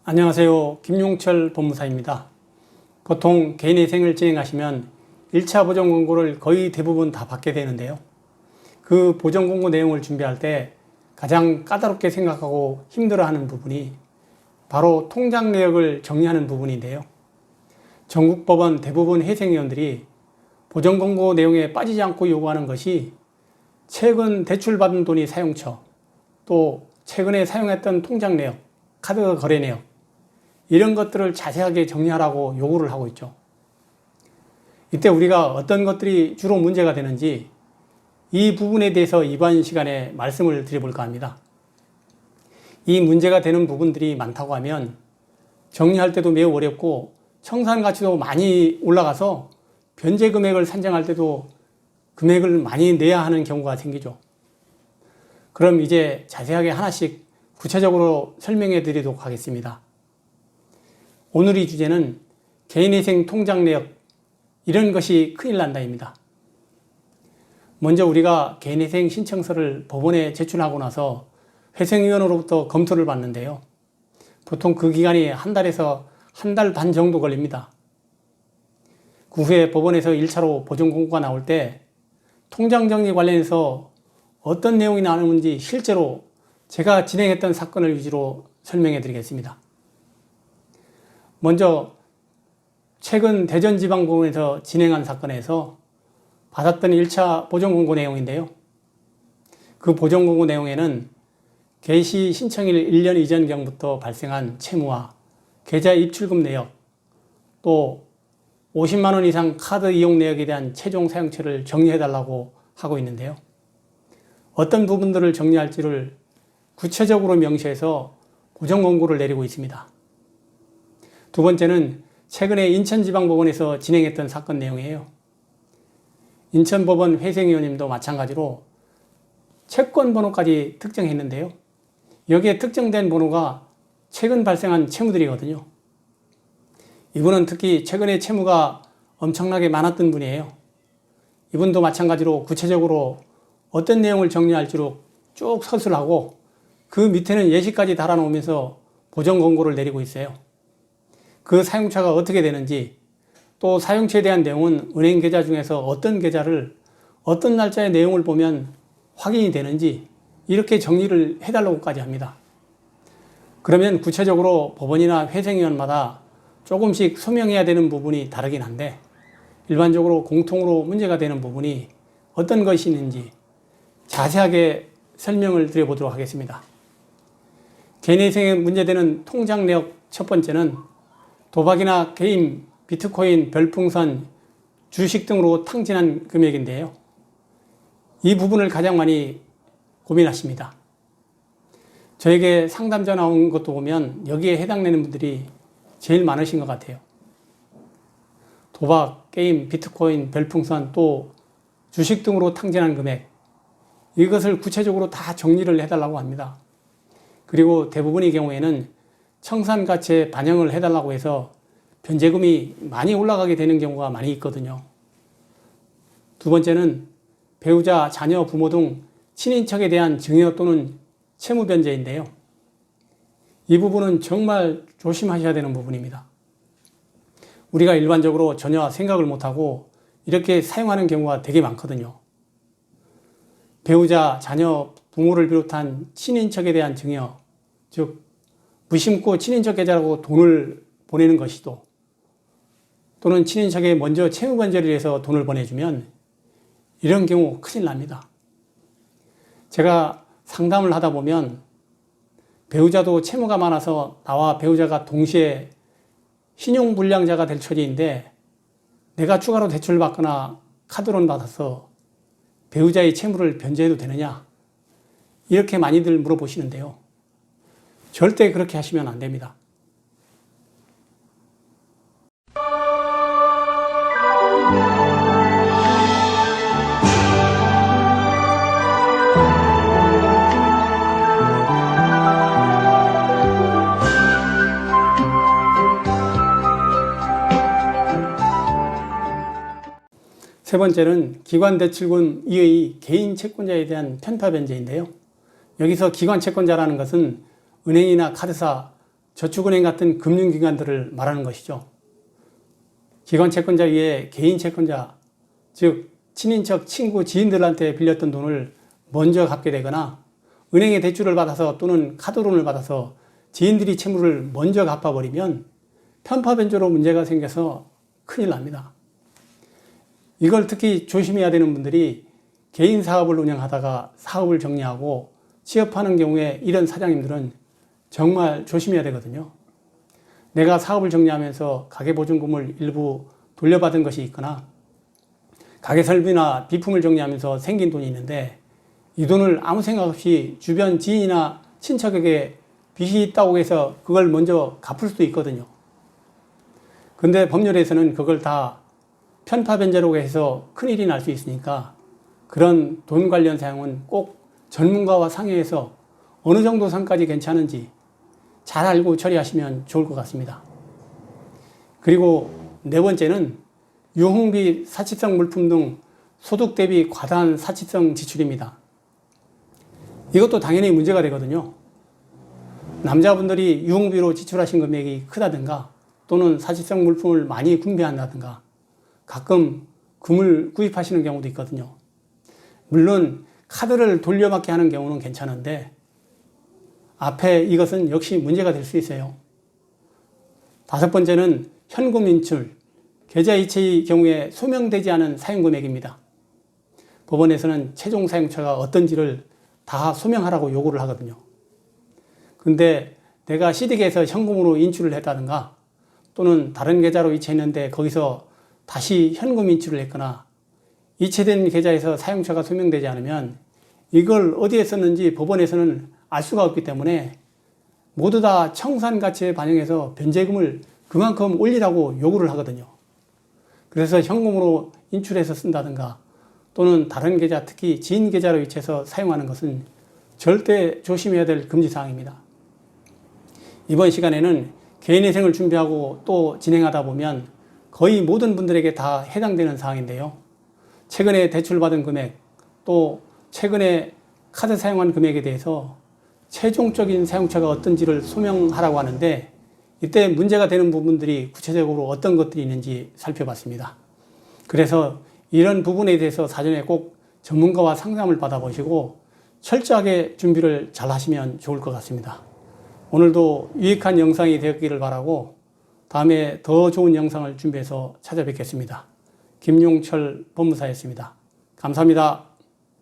안녕하세요. 김용철 법무사입니다. 보통 개인회생을 진행하시면 1차 보전 공고를 거의 대부분 다 받게 되는데요. 그 보전 공고 내용을 준비할 때 가장 까다롭게 생각하고 힘들어하는 부분이 바로 통장 내역을 정리하는 부분인데요. 전국 법원 대부분 회생위원들이 보전 공고 내용에 빠지지 않고 요구하는 것이 최근 대출받은 돈의 사용처, 또 최근에 사용했던 통장 내역, 카드 거래 내역, 이런 것들을 자세하게 정리하라고 요구를 하고 있죠. 이때 우리가 어떤 것들이 주로 문제가 되는지 이 부분에 대해서 이번 시간에 말씀을 드려볼까 합니다. 이 문제가 되는 부분들이 많다고 하면 정리할 때도 매우 어렵고 청산 가치도 많이 올라가서 변제 금액을 산정할 때도 금액을 많이 내야 하는 경우가 생기죠. 그럼 이제 자세하게 하나씩 구체적으로 설명해 드리도록 하겠습니다. 오늘의 주제는 개인회생 통장 내역, 이런 것이 큰일 난다입니다. 먼저 우리가 개인회생 신청서를 법원에 제출하고 나서 회생위원으로부터 검토를 받는데요. 보통 그 기간이 한 달에서 한 달 반 정도 걸립니다. 그 후에 법원에서 1차로 보전 공고가 나올 때 통장 정리 관련해서 어떤 내용이 나오는지 실제로 제가 진행했던 사건을 위주로 설명해 드리겠습니다. 먼저 최근 대전지방법원에서 진행한 사건에서 받았던 1차 보전공고 내용인데요. 그 보전공고 내용에는 개시 신청일 1년 이전경부터 발생한 채무와 계좌 입출금 내역, 또 50만 원 이상 카드 이용 내역에 대한 최종 사용처를 정리해달라고 하고 있는데요. 어떤 부분들을 정리할지를 구체적으로 명시해서 보전공고를 내리고 있습니다. 두 번째는 최근에 인천지방법원에서 진행했던 사건 내용이에요. 인천법원 회생위원님도 마찬가지로 채권 번호까지 특정했는데요. 여기에 특정된 번호가 최근 발생한 채무들이거든요. 이분은 특히 최근에 채무가 엄청나게 많았던 분이에요. 이분도 마찬가지로 구체적으로 어떤 내용을 정리할지로 쭉 서술하고 그 밑에는 예시까지 달아놓으면서 보전 공고를 내리고 있어요. 그 사용처가 어떻게 되는지, 또 사용처에 대한 내용은 은행 계좌 중에서 어떤 계좌를 어떤 날짜의 내용을 보면 확인이 되는지 이렇게 정리를 해달라고까지 합니다. 그러면 구체적으로 법원이나 회생위원마다 조금씩 소명해야 되는 부분이 다르긴 한데 일반적으로 공통으로 문제가 되는 부분이 어떤 것이 있는지 자세하게 설명을 드려보도록 하겠습니다. 개인회생에 문제되는 통장 내역 첫 번째는 도박이나 게임, 비트코인, 별풍선, 주식 등으로 탕진한 금액인데요. 이 부분을 가장 많이 고민하십니다. 저에게 상담자 나온 것도 보면 여기에 해당되는 분들이 제일 많으신 것 같아요. 도박, 게임, 비트코인, 별풍선, 또 주식 등으로 탕진한 금액, 이것을 구체적으로 다 정리를 해달라고 합니다. 그리고 대부분의 경우에는 청산 가치에 반영을 해달라고 해서 변제금이 많이 올라가게 되는 경우가 많이 있거든요. 두 번째는 배우자, 자녀, 부모 등 친인척에 대한 증여 또는 채무 변제인데요. 이 부분은 정말 조심하셔야 되는 부분입니다. 우리가 일반적으로 전혀 생각을 못하고 이렇게 사용하는 경우가 되게 많거든요. 배우자, 자녀, 부모를 비롯한 친인척에 대한 증여, 즉 무심코 친인척 계좌라고 돈을 보내는 것이도, 또는 친인척에 먼저 채무 변제를 해서 돈을 보내주면 이런 경우 큰일 납니다. 제가 상담을 하다 보면 배우자도 채무가 많아서 나와 배우자가 동시에 신용불량자가 될 처지인데 내가 추가로 대출을 받거나 카드론 받아서 배우자의 채무를 변제해도 되느냐, 이렇게 많이들 물어보시는데요. 절대 그렇게 하시면 안 됩니다. 세 번째는 기관대출금 이외의 개인 채권자에 대한 편파 변제인데요. 여기서 기관 채권자라는 것은 은행이나 카드사 저축은행 같은 금융기관들을 말하는 것이죠. 기관채권자 위에 개인채권자, 즉 친인척, 친구, 지인들한테 빌렸던 돈을 먼저 갚게 되거나 은행에 대출을 받아서 또는 카드론을 받아서 지인들이 채무를 먼저 갚아버리면 편파변조로 문제가 생겨서 큰일 납니다. 이걸 특히 조심해야 되는 분들이 개인 사업을 운영하다가 사업을 정리하고 취업하는 경우에 이런 사장님들은 정말 조심해야 되거든요. 내가 사업을 정리하면서 가계보증금을 일부 돌려받은 것이 있거나 가게 설비나 비품을 정리하면서 생긴 돈이 있는데 이 돈을 아무 생각 없이 주변 지인이나 친척에게 빚이 있다고 해서 그걸 먼저 갚을 수도 있거든요. 근데 법률에서는 그걸 다 편파변제라고 해서 큰일이 날 수 있으니까 그런 돈 관련 사용은 꼭 전문가와 상의해서 어느 정도 선까지 괜찮은지 잘 알고 처리하시면 좋을 것 같습니다. 그리고 네 번째는 유흥비, 사치성 물품 등 소득 대비 과다한 사치성 지출입니다. 이것도 당연히 문제가 되거든요. 남자분들이 유흥비로 지출하신 금액이 크다든가 또는 사치성 물품을 많이 구매한다든가 가끔 금을 구입하시는 경우도 있거든요. 물론 카드를 돌려받게 하는 경우는 괜찮은데 앞에 이것은 역시 문제가 될 수 있어요. 다섯 번째는 현금 인출, 계좌 이체의 경우에 소명되지 않은 사용금액입니다. 법원에서는 최종 사용처가 어떤지를 다 소명하라고 요구를 하거든요. 근데 내가 CD계에서 현금으로 인출을 했다든가 또는 다른 계좌로 이체했는데 거기서 다시 현금 인출을 했거나 이체된 계좌에서 사용처가 소명되지 않으면 이걸 어디에 썼는지 법원에서는 알 수가 없기 때문에 모두 다 청산 가치에 반영해서 변제금을 그만큼 올리라고 요구를 하거든요. 그래서 현금으로 인출해서 쓴다든가 또는 다른 계좌, 특히 지인 계좌로 이체해서 사용하는 것은 절대 조심해야 될 금지사항입니다. 이번 시간에는 개인회생을 준비하고 또 진행하다 보면 거의 모든 분들에게 다 해당되는 사항인데요. 최근에 대출받은 금액, 또 최근에 카드 사용한 금액에 대해서 최종적인 사용처가 어떤지를 소명하라고 하는데 이때 문제가 되는 부분들이 구체적으로 어떤 것들이 있는지 살펴봤습니다. 그래서 이런 부분에 대해서 사전에 꼭 전문가와 상담을 받아보시고 철저하게 준비를 잘 하시면 좋을 것 같습니다. 오늘도 유익한 영상이 되었기를 바라고 다음에 더 좋은 영상을 준비해서 찾아뵙겠습니다. 김용철 법무사였습니다. 감사합니다.